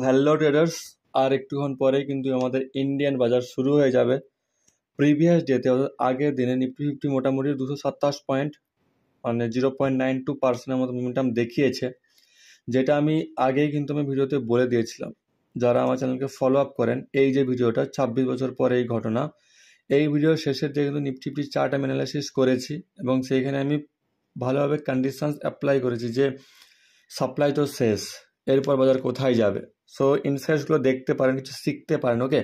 Hello traders, আর একটুক্ষণ পরেই কিন্তু আমাদের ইন্ডিয়ান বাজার শুরু হয়ে যাবে। প্রিভিয়াস ডেতে অর্থাৎ আগের দিনে নিফটি ফিফটি মোটামুটি 227 পয়েন্ট মানে 0.92% মতো মোমেন্টাম দেখিয়েছে, যেটা আমি আগেই কিন্তু আমি ভিডিওতে বলে দিয়েছিলাম। যারা আমার চ্যানেলকে ফলো আপ করেন, এই যে ভিডিওটা 26 বছর পরে এই ঘটনা, এই ভিডিওর শেষের দিকে কিন্তু নিফটি ফিফটি চার্ট আমি অ্যানালাইসিস করেছি এবং সেইখানে আমি ভালোভাবে কন্ডিশনস অ্যাপ্লাই করেছি যে সাপ্লাই তো শেষ, এরপর বাজার কোথায় যাবে। সো ইনসাইটসগুলো দেখতে পারেন, কিছু শিখতে পারেন। ওকে,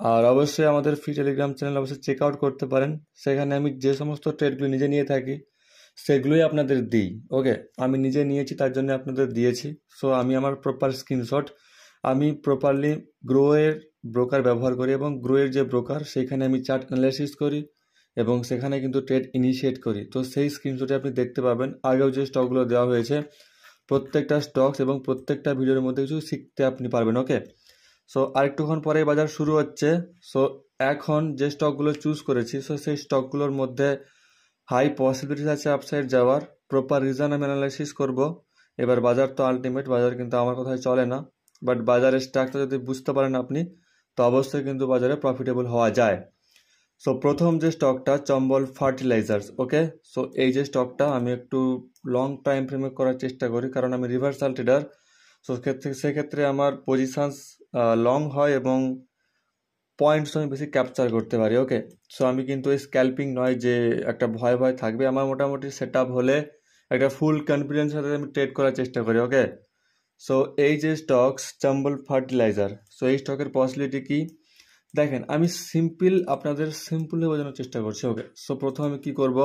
আর অবশ্যই আমাদের ফ্রি টেলিগ্রাম চ্যানেল অবশ্যই চেক আউট করতে পারেন। সেখানে আমি যে সমস্ত ট্রেডগুলো নিজে নিয়ে থাকি সেগুলোই আপনাদের দিই। ওকে, আমি নিজে নিয়েছি তার জন্য আপনাদের দিয়েছি। সো আমি আমার প্রপার স্ক্রিনশট আমি প্রপারলি গ্রোয়ের ব্রোকার ব্যবহার করি এবং গ্রোয়ের যে ব্রোকার সেখানে আমি চার্ট অ্যানালাইসিস করি এবং সেখানে কিন্তু ট্রেড ইনিশিয়েট করি। তো সেই স্ক্রিনশটে আপনি দেখতে পাবেন আগেও যে স্টকগুলো দেওয়া হয়েছে, প্রত্যেকটা স্টকস এবং প্রত্যেকটা ভিডিওর মধ্যে কিছু শিখতে আপনি পারবেন। ওকে, সো আরেকটুক্ষণ পরে বাজার শুরু হচ্ছে। সো এখন যে স্টকগুলো চুজ করেছি, সো সেই স্টকগুলোর মধ্যে হাই পসিবিলিটিস আছে আপসাইড যাওয়ার। প্রপার রিজন আমি অ্যানালাইসিস করব। এবার বাজার তো আলটিমেট, বাজার কিন্তু আমার কথায় চলে না, বাট বাজারের স্টকটা যদি বুঝতে পারেন আপনি, তো অবশ্যই কিন্তু বাজারে প্রফিটেবল হওয়া যায়। সো প্রথম যে স্টকটা চম্বল ফার্টিলাইজার্স। ওকে, সো এই যে স্টকটা আমি একটু লং টাইম ফ্রেমে করার চেষ্টা করি, কারণ আমি রিভার্সাল ট্রেডার। সো সেক্ষেত্রে আমার পজিশনস লং হয় এবং পয়েন্টস আমি বেশি ক্যাপচার করতে পারি। ওকে, সো আমি কিন্তু এই স্ক্যাল্পিং নয় যে একটা ভয় ভয় থাকবে, আমার মোটামুটি সেট আপ হলে একটা ফুল কনফিডেন্সের সাথে আমি ট্রেড করার চেষ্টা করি। ওকে, সো এই যে স্টকস চম্বল ফার্টিলাইজার, সো এই স্টকের পসিবিলিটি কি দেখেন, আমি আপনাদের সিম্পলি বোঝানোর চেষ্টা করছি। ওকে, সো প্রথম আমি কি করব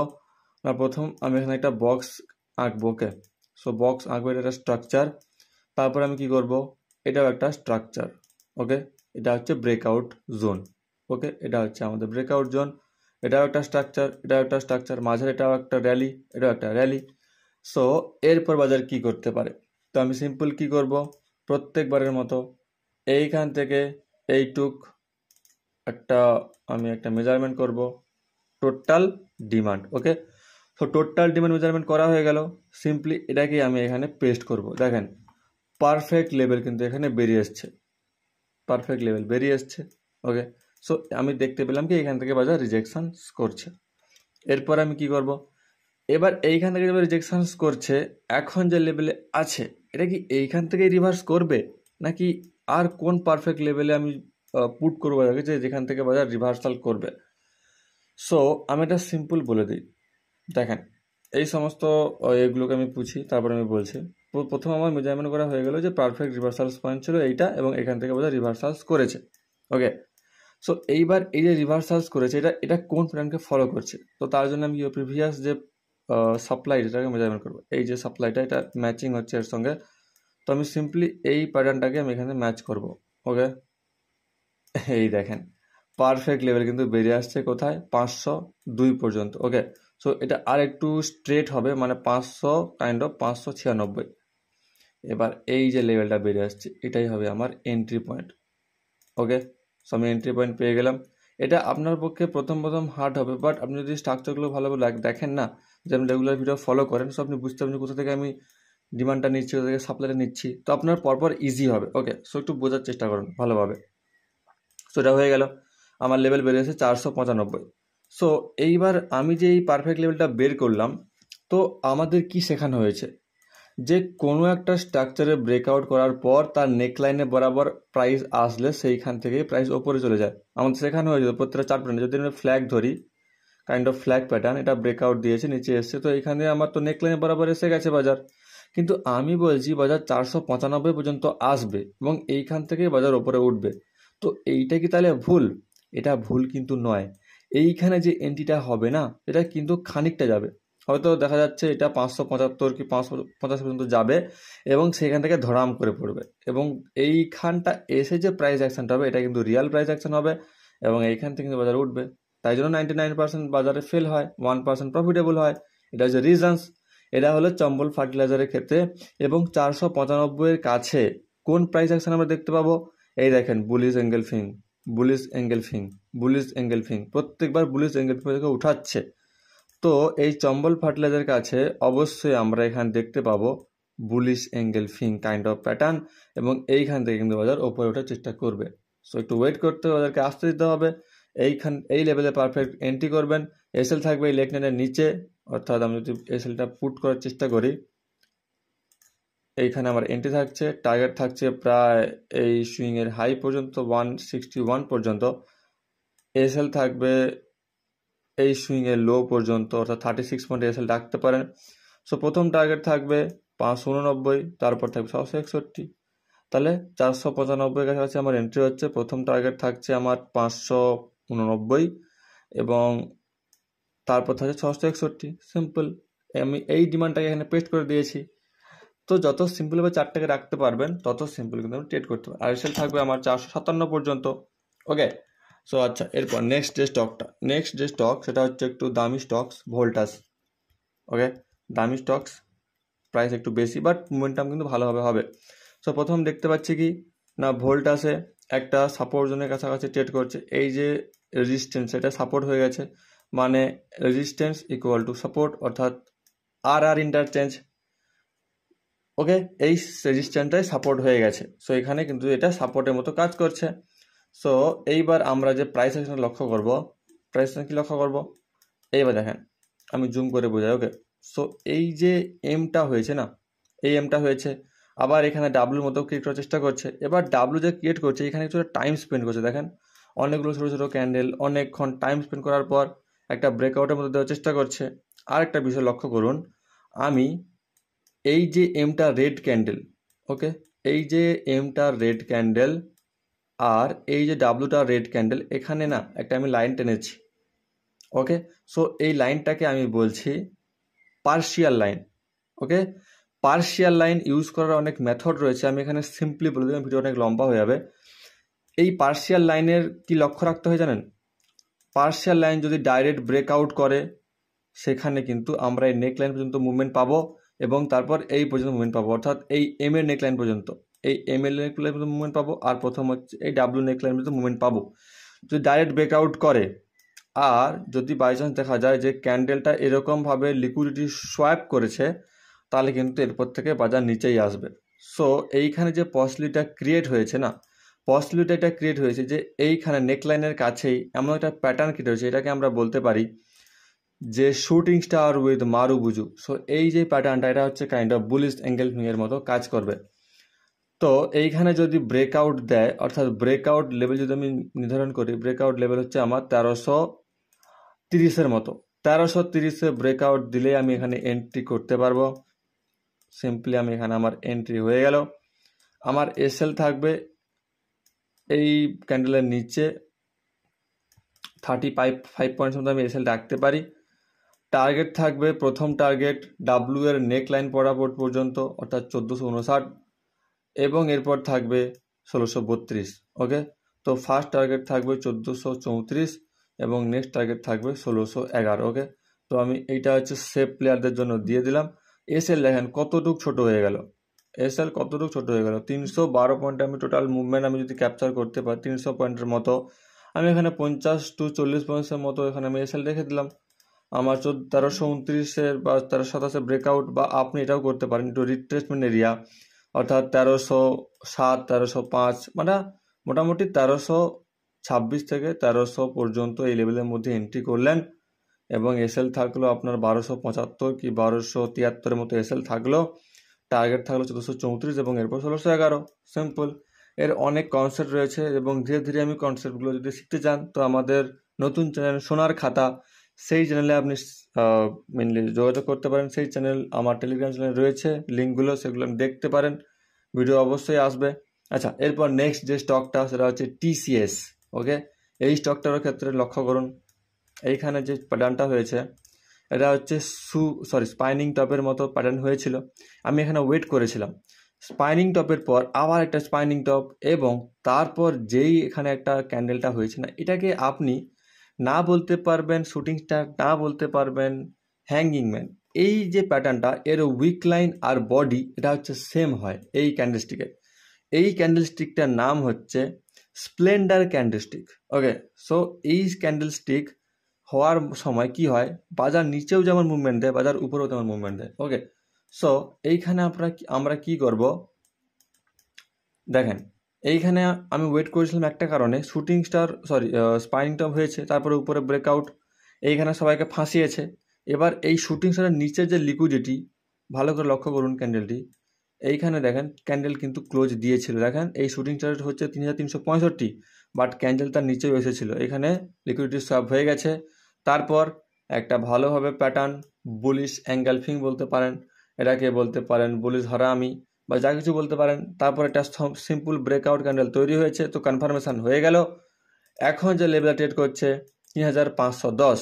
না, প্রথম আমি এখানে একটা বক্স আঁকবো। ওকে, সো বক্স আঁকবো, এটা একটা স্ট্রাকচার। তারপর আমি কি করব, এটাও একটা স্ট্রাকচার। ওকে, এটা হচ্ছে ব্রেকআউট জোন। ওকে, এটা হচ্ছে আমাদের ব্রেকআউট জোন, এটাও একটা স্ট্রাকচার, এটাও একটা স্ট্রাকচার, মাঝের এটাও একটা র্যালি, এটাও একটা র্যালি। সো এরপর বাজার কি করতে পারে, তো আমি সিম্পল কি করব, প্রত্যেকবারের মতো এইখান থেকে এইটুক আমি একটা মেজারমেন্ট করব, টোটাল ডিমান্ড। ওকে, সো টোটাল ডিমান্ড মেজারমেন্ট করা হয়ে গেল। সিম্পলি এটাকে আমি এখানে পেস্ট করব। দেখেন পারফেক্ট লেভেল কিন্তু এখানে বেরিয়ে এসছে, পারফেক্ট লেভেল বেরিয়ে এসছে। ওকে, সো আমি দেখতে পেলাম কি এখান থেকে বাজার রিজেকশন করছে। এরপর আমি কি করব, এবার এইখান থেকে যাবে রিজেকশন করছে, এখন যে লেভেলে আছে এটা কি এইখান থেকে রিভার্স করবে, নাকি আর কোন পারফেক্ট লেভেলে আমি পুট করবো বাজারকে যে যেখান থেকে বাজার রিভার্সাল করবে। সো আমি এটা সিম্পল বলে দিই। দেখেন এই সমস্ত এগুলোকে আমি পুছি, তারপর আমি বলছি। প্রথম আমার মেজারমেন্ট করা হয়ে গেল যে পারফেক্ট রিভার্সালস পয়েন্ট ছিল এইটা, এবং এখান থেকে বোধহয় রিভার্সালস করেছে। ওকে, সো এইবার এই যে রিভার্সালস করেছে এটা এটা কোন প্যাটার্নকে ফলো করছে, তো তার জন্য আমি প্রিভিয়াস যে সাপ্লাই এটাকে মেজারমেন্ট করবো। এই যে সাপ্লাইটা এটা ম্যাচিং হচ্ছে এর সঙ্গে, তো আমি সিম্পলি এই প্যাটার্নটাকে আমি এখানে ম্যাচ করব। ওকে, এই দেখেন পারফেক্ট লেভেল কিন্তু বেরিয়ে আসছে কোথায়, 502 পর্যন্ত। ওকে, সো এটা আর একটু স্ট্রেট হবে, মানে 500 কাইন্ড অফ 596। এবার এই যে লেভেলটা বেরিয়ে আসছে এটাই হবে আমার এন্ট্রি পয়েন্ট। ওকে, সো আমি এন্ট্রি পয়েন্ট পেয়ে গেলাম। এটা আপনার পক্ষে প্রথম প্রথম হার্ড হবে, বাট আপনি যদি স্ট্রাকচারগুলো ভালোভাবে দেখেন না, যে আপনি রেগুলার ভিডিও ফলো করেন, সো আপনি বুঝতে পারবেন কোথা থেকে আমি ডিমান্ডটা নিচ্ছি, কোথা থেকে সাপ্লাইটা নিচ্ছি, তো আপনার পরপর ইজি হবে। ওকে, সো একটু বোঝার চেষ্টা করুন ভালোভাবে। সো এটা হয়ে গেল, আমার লেভেল বেরিয়েছে 495। সো এইবার আমি যে এই পারফেক্ট লেভেলটা বের করলাম, তো আমাদের কি শেখানো হয়েছে, যে কোনো একটা স্ট্রাকচারে ব্রেকআউট করার পর তার নেকলাইনে বরাবর প্রাইস আসলে সেইখান থেকে প্রাইস ওপরে চলে যায়। আমাদের শেখানো হয়েছে প্রত্যেকটা চার্ট প্যাটার্নে, যদি আমি ফ্ল্যাগ ধরি, কাইন্ড অফ ফ্ল্যাগ প্যাটার্ন, এটা ব্রেকআউট দিয়েছে নিচে এসছে, তো এখানে আমার তো নেকলাইনে বরাবর এসে গেছে বাজার। কিন্তু আমি বলছি বাজার 495 পর্যন্ত আসবে এবং এইখান থেকে বাজার ওপরে উঠবে। তো এইটা কি তাহলে ভুল? এটা ভুল কিন্তু নয়। এইখানে যে এন্ট্রিটা হবে না, এটা কিন্তু খানিকটা যাবে, হয়তো দেখা যাচ্ছে এটা 575 কি 550 পর্যন্ত যাবে এবং সেখান থেকে ধরাম করে পড়বে, এবং এইখানটা এসে যে প্রাইস অ্যাকশনটা হবে এটা কিন্তু রিয়াল প্রাইস অ্যাকশন হবে এবং এইখান থেকে কিন্তু বাজার উঠবে। তাই জন্য 99% বাজারে ফেল হয়, 1% প্রফিটেবল হয়। এটা হচ্ছে রিজনস। এটা হলো চম্বল ফার্টিলাইজারের ক্ষেত্রে। এবং 495 এর কাছে কোন প্রাইস অ্যাকশন আমরা দেখতে পাবো, এই দেখেন bullish engulfing, bullish engulfing, bullish engulfing, প্রত্যেকবার বুলিশ অ্যাঙ্গেল ফিং থেকে উঠাচ্ছে। তো এই চম্বল ফার্টিলাইজারের কাছে অবশ্যই আমরা এখানে দেখতে পাবো bullish engulfing kind of pattern, এবং এইখান থেকে কিন্তু বাজার ওপরে ওঠার চেষ্টা করবে। সো একটু ওয়েট করতে হবে, বাজারকে আসতে দিতে হবে। এই লেভেলে পারফেক্ট এন্ট্রি করবেন। এসএল থাকবে এই লেগ লাইনের নিচে, অর্থাৎ আমি যদি এসএলটা পুট করার চেষ্টা করি, এইখানে আমার এন্ট্রি থাকছে, টার্গেট থাকছে প্রায় এই সুইংয়ের হাই পর্যন্ত 161 পর্যন্ত, এসএল থাকবে এই সুইংয়ের লো পর্যন্ত, অর্থাৎ 36 পয়েন্ট এসএল রাখতে পারেন। সো প্রথম টার্গেট থাকবে 589, তারপর থাকবে 761, তাহলে 495 কাছাকাছি আমার এন্ট্রি হচ্ছে। প্রথম টার্গেট থাকছে আমার 589 এবং তারপর থাকছে 661। সিম্পল, আমি এই ডিমান্ডটাকে এখানে পেস্ট করে দিয়েছি। তো যত সিম্পলভাবে চারটাকে রাখতে পারবেন তত সিম্পল কিন্তু আমি ট্রেড করতে পারবেন। আর এসএল থাকবে আমার 457 পর্যন্ত। ওকে, সো আচ্ছা, এরপর নেক্সট যে স্টক সেটা হচ্ছে একটু দামি স্টকস, ভোল্টাস। ওকে, দামি স্টকস, প্রাইস একটু বেশি, বাট মোমেন্টাম কিন্তু ভালোভাবে হবে। সো প্রথম দেখতে পাচ্ছি কি না, ভোল্টাসে একটা সাপোর্ট জোনের কাছাকাছি ট্রেড করছে। এই যে রেজিস্ট্যান্স, এটা সাপোর্ট হয়ে গেছে, মানে রেজিস্ট্যান্স ইকুয়াল টু সাপোর্ট, অর্থাৎ আর ইন্টারচেঞ্জ। ওকে, এই রেজিস্ট্যান্সটাই সাপোর্ট হয়ে গেছে। সো এখানে কিন্তু এটা সাপোর্টের মতো কাজ করছে। সো এইবার আমরা যে প্রাইস অ্যাকশন লক্ষ্য করব, প্রাইস কি লক্ষ্য করব, এইবার দেখেন আমি জুম করে বোঝাই। ওকে, সো এই যে এমটা হয়েছে না, এই এমটা হয়েছে, আবার এখানে ডাব্লুর মতো ক্রিয়েট করার চেষ্টা করছে। এবার ডাব্লু যে ক্রিয়েট করছে এখানে কিছুটা টাইম স্পেন্ড করছে, দেখেন অনেকগুলো ছোটো ছোটো ক্যান্ডেল, অনেকক্ষণ টাইম স্পেন্ড করার পর একটা ব্রেকআউটের মধ্যে দেওয়ার চেষ্টা করছে। আর একটা বিষয় লক্ষ্য করুন, আমি এই যে এমটা রেড ক্যান্ডেল, ওকে, এই যে এমটা রেড ক্যান্ডেল আর এই যে ডাব্লুটা রেড ক্যান্ডেল, এখানে না একটা আমি লাইন টেনেছি। ওকে, সো এই লাইনটাকে আমি বলছি পার্শিয়াল লাইন। ওকে, পার্শিয়াল লাইন ইউজ করার অনেক মেথড রয়েছে, আমি এখানে সিম্পলি বলে দিলাম, ভিডিও অনেক লম্বা হয়ে যাবে। এই পার্শিয়াল লাইনের কি লক্ষ্য রাখতে হয় জানেন? পার্শিয়াল লাইন যদি ডাইরেক্ট ব্রেকআউট করে সেখানে কিন্তু আমরা এই নেক লাইন পর্যন্ত মুভমেন্ট পাবো এবং তারপর এই পর্যন্ত মুভমেন্ট পাবো, অর্থাৎ এই এম এর নেক লাইন পর্যন্ত, এই এম এর নেক লাইন পর্যন্ত মুভমেন্ট পাবো, আর প্রথম হচ্ছে এই ডাব্লিউ নেক লাইন পর্যন্ত মুভমেন্ট পাবো যদি ডাইরেক্ট ব্রেকআউট করে। আর যদি বাই চান্স দেখা যায় যে ক্যান্ডেলটা এরকমভাবে লিকুইডিটি সোয়াপ করেছে, তাহলে কিন্তু এরপর থেকে বাজার নিচেই আসবে। সো এইখানে যে পসিবিলিটিটা ক্রিয়েট হয়েছে না, পসিবিলিটিটা ক্রিয়েট হয়েছে যে এইখানে নেকলাইনের কাছেই এমন একটা প্যাটার্ন ক্রিয়েট হয়েছে, এটাকে আমরা বলতে পারি যে শুটিং স্টার উইথ মারুবুজু। সো এই যে প্যাটার্নটা, এটা হচ্ছে কাইন্ড অফ বুলিশ এঙ্গেলফিংয়ের মতো কাজ করবে। তো এইখানে যদি ব্রেকআউট দেয়, অর্থাৎ ব্রেকআউট লেভেল যদি আমি নির্ধারণ করি, ব্রেকআউট লেভেল হচ্ছে আমার 1330-এর মতো। 1330-এ ব্রেকআউট দিলে আমি এখানে এন্ট্রি করতে পারবো। সিম্পলি আমি এখানে আমার এন্ট্রি হয়ে গেল। আমার এসএল থাকবে এই ক্যান্ডেলের নিচে 35 পয়েন্টস মতো আমি এসএল রাখতে পারি। টার্গেট থাকবে, প্রথম টার্গেট ডাব্লু এর নেক লাইন বরাবর পর্যন্ত, অর্থাৎ 1459, এবং এরপর থাকবে 1632। ওকে, তো ফার্স্ট টার্গেট থাকবে 1434 এবং নেক্সট টার্গেট থাকবে 1611। ওকে, তো আমি এইটা হচ্ছে সেফ প্লেয়ারদের জন্য দিয়ে দিলাম। এসএল দেখেন কতটুক ছোট হয়ে গেল, এসএল কতটুক ছোট হয়ে গেল, 312 পয়েন্টে আমি টোটাল মুভমেন্ট আমি যদি ক্যাপচার করতে পারি 300 পয়েন্টের মতো, আমি এখানে 50 to 40 পয়েন্টসের মতো এখানে আমি এসএল রেখে দিলাম। আমার 1329-এর বা 1327-এর ব্রেকআউট, বা আপনি এটাও করতে পারেন একটু রিট্রেসমেন্ট এরিয়া, অর্থাৎ 1307, 1305, মানে মোটামুটি 1326 থেকে 1300 পর্যন্ত এই লেভেলের মধ্যে এন্ট্রি করলেন এবং এসএল থাকলো আপনার 1275 কি 1273-এর মতো এসএল থাকলো। টার্গেট থাকলো 1434 এবং এরপর 1611। সিম্পল, এর অনেক কনসেপ্ট রয়েছে এবং ধীরে ধীরে আমি কনসেপ্টগুলো যদি শিখতে চান তো আমাদের নতুন চ্যানেল সোনার খাতা, সেই চ্যানেলে আপনি মেনলি যোগাযোগ করতে পারেন। সেই চ্যানেল আমার টেলিগ্রাম চ্যানেল রয়েছে, লিঙ্কগুলো সেগুলো দেখতে পারেন, ভিডিও অবশ্যই আসবে। আচ্ছা, এরপর নেক্সট যে স্টকটা সেটা হচ্ছে টিসিএস। ওকে, এই স্টকটার ক্ষেত্রে লক্ষ্য করুন, এইখানে যে প্যাটার্নটা হয়েছে এটা হচ্ছে স্পাইনিং টপের মতো প্যাটার্ন হয়েছিল। আমি এখানে ওয়েট করেছিলাম, স্পাইনিং টপের পর আবার একটা স্পাইনিং টপ, এবং তারপর যেই এখানে একটা ক্যান্ডেলটা হয়েছে না, এটাকে আপনি না বলতে পারবেন শুটিং স্টার, না বলতে পারবেন হ্যাঙ্গিং ম্যান। এই যে প্যাটার্নটা, এর উইক লাইন আর বডি এটা হচ্ছে সেম হয় এই ক্যান্ডেলস্টিকের। এই ক্যান্ডেলস্টিকটার নাম হচ্ছে স্প্লেন্ডার ক্যান্ডেলস্টিক। ওকে, সো এই ক্যান্ডেলস্টিক হওয়ার সময় কি হয়, বাজার নিচেও যেমন মুভমেন্ট দেয়, বাজার উপরেও তেমন মুভমেন্ট দেয়। ওকে, সো এইখানে আমরা কি করব, দেখেন এইখানে আমি ওয়েট করেছিলাম একটা কারণে, শুটিং স্টার স্পাইনিং টপ হয়েছে, তারপরে উপরে ব্রেকআউট, এইখানে সবাইকে ফাঁসিয়েছে। এবার এই শুটিং স্টারের নিচের যে লিকুইডিটি, ভালো করে লক্ষ্য করুন ক্যান্ডেলটি, এইখানে দেখেন ক্যান্ডেল কিন্তু ক্লোজ দিয়েছিল, দেখেন এই শুটিং স্টার হচ্ছে 3365, বাট ক্যান্ডেল তার নিচেও এসেছিল, এখানে লিকুইডিটি সব হয়ে গেছে। তারপর একটা ভালোভাবে প্যাটার্ন বুলিশ এঙ্গালফিং বলতে পারেন, এটাকে বলতে পারেন বুলিশ হারামি বা যা কিছু বলতে পারেন। তারপর একটা সিম্পল ব্রেকআউট ক্যান্ডেল তৈরি হয়েছে, তো কনফার্মেশন হয়ে গেল। এখন যে লেভেল ট্রেড করছে 3510,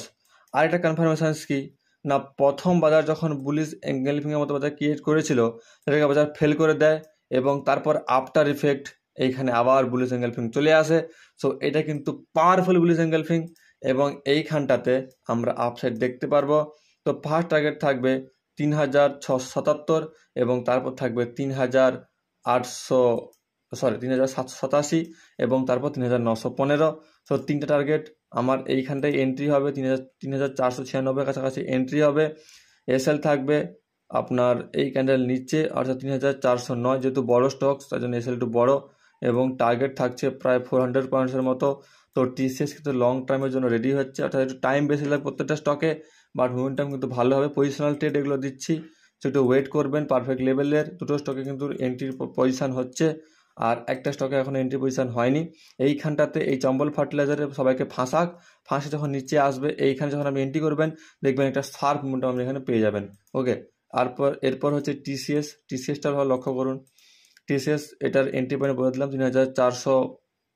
আর একটা কনফার্মেশন কি না, প্রথম বাজার যখন বুলিশ এঙ্গেলফিংয়ের মতো বাজার ক্রিয়েট করেছিল, সেটাকে বাজার ফেল করে দেয় এবং তারপর আফটার ইফেক্ট এইখানে আবার বুলিশ এঙ্গেলফিং চলে আসে। সো এটা কিন্তু পাওয়ারফুল বুলিশ এঙ্গেলফিং এবং এইখানটাতে আমরা আপসাইড দেখতে পারবো। তো ফার্স্ট টার্গেট থাকবে 3677 এবং তারপর থাকবে 3787 এবং তারপর 3915। সো তিনটা টার্গেট আমার এইখানটায় এন্ট্রি হবে, 3496 কাছাকাছি এন্ট্রি হবে। এসএল থাকবে আপনার এই ক্যান্ডেল নিচে, অর্থাৎ 3409, যেহেতু বড় স্টকস তার জন্য এসএল একটু বড়, এবং টার্গেট থাকছে প্রায় 400 পয়েন্টসের মতো। তো টিসিএস কিন্তু লং টাইমের জন্য রেডি হচ্ছে, অর্থাৎ একটু টাইম বেশি লাগে প্রত্যেকটা স্টকে, বাট মোমেন্টাম কিন্তু ভালো হবে। পজিশনাল ট্রেড এগুলো দিচ্ছি, সো একটু ওয়েট করবেন। পারফেক্ট লেভেলের দুটো স্টকে কিন্তু এন্ট্রির পজিশান হচ্ছে, আর একটা স্টকে এখন এন্ট্রি পজিশান হয়নি। এইখানটাতে এই চম্বল ফার্টিলাইজারে সবাইকে ফাঁসে যখন নিচে আসবে, এইখানে যখন আপনি এন্ট্রি করবেন, দেখবেন একটা শার্প মোমেন্টাম আপনি এখানে পেয়ে যাবেন। ওকে, এরপর হচ্ছে টিসিএসটার লক্ষ্য করুন। টিসিএস এটার এন্ট্রি পয়েন্ট বলে দিলাম 3480,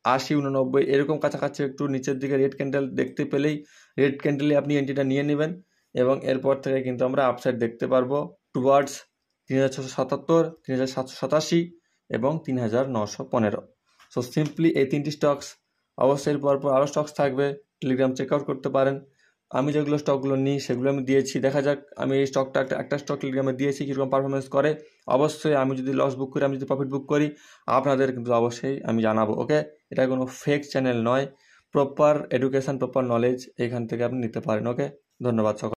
89 এরকম কাছাকাছি, একটু নিচের দিকে রেড ক্যান্ডেল দেখতে পেলেই রেড ক্যান্ডেলে আপনি এন্ট্রিটা নিয়ে নেবেন, এবং এরপর থেকে কিন্তু আমরা আপসাইড দেখতে পারবো টুয়ার্ডস 3677, 3787 এবং 3915। সো সিম্পলি এই তিনটি স্টকস। অবশ্যই পরপর আরও স্টকস থাকবে, টেলিগ্রাম চেক আউট করতে পারেন। আমি যেগুলো স্টকগুলো নিই সেগুলো আমি দিয়েছি, দেখা যাক আমি এই স্টকটা একটা স্টক টেলিগ্রামে দিয়েছি কীরকম পারফরমেন্স করে। অবশ্যই আমি যদি লস বুক করি, আমি যদি প্রফিট বুক করি, আপনাদের কিন্তু অবশ্যই আমি জানাবো। ওকে, এটা কোনো ফেক চ্যানেল নয়, প্রপার এডুকেশান, প্রপার নলেজ এখান থেকে আপনি নিতে পারেন। ওকে, ধন্যবাদ সকল।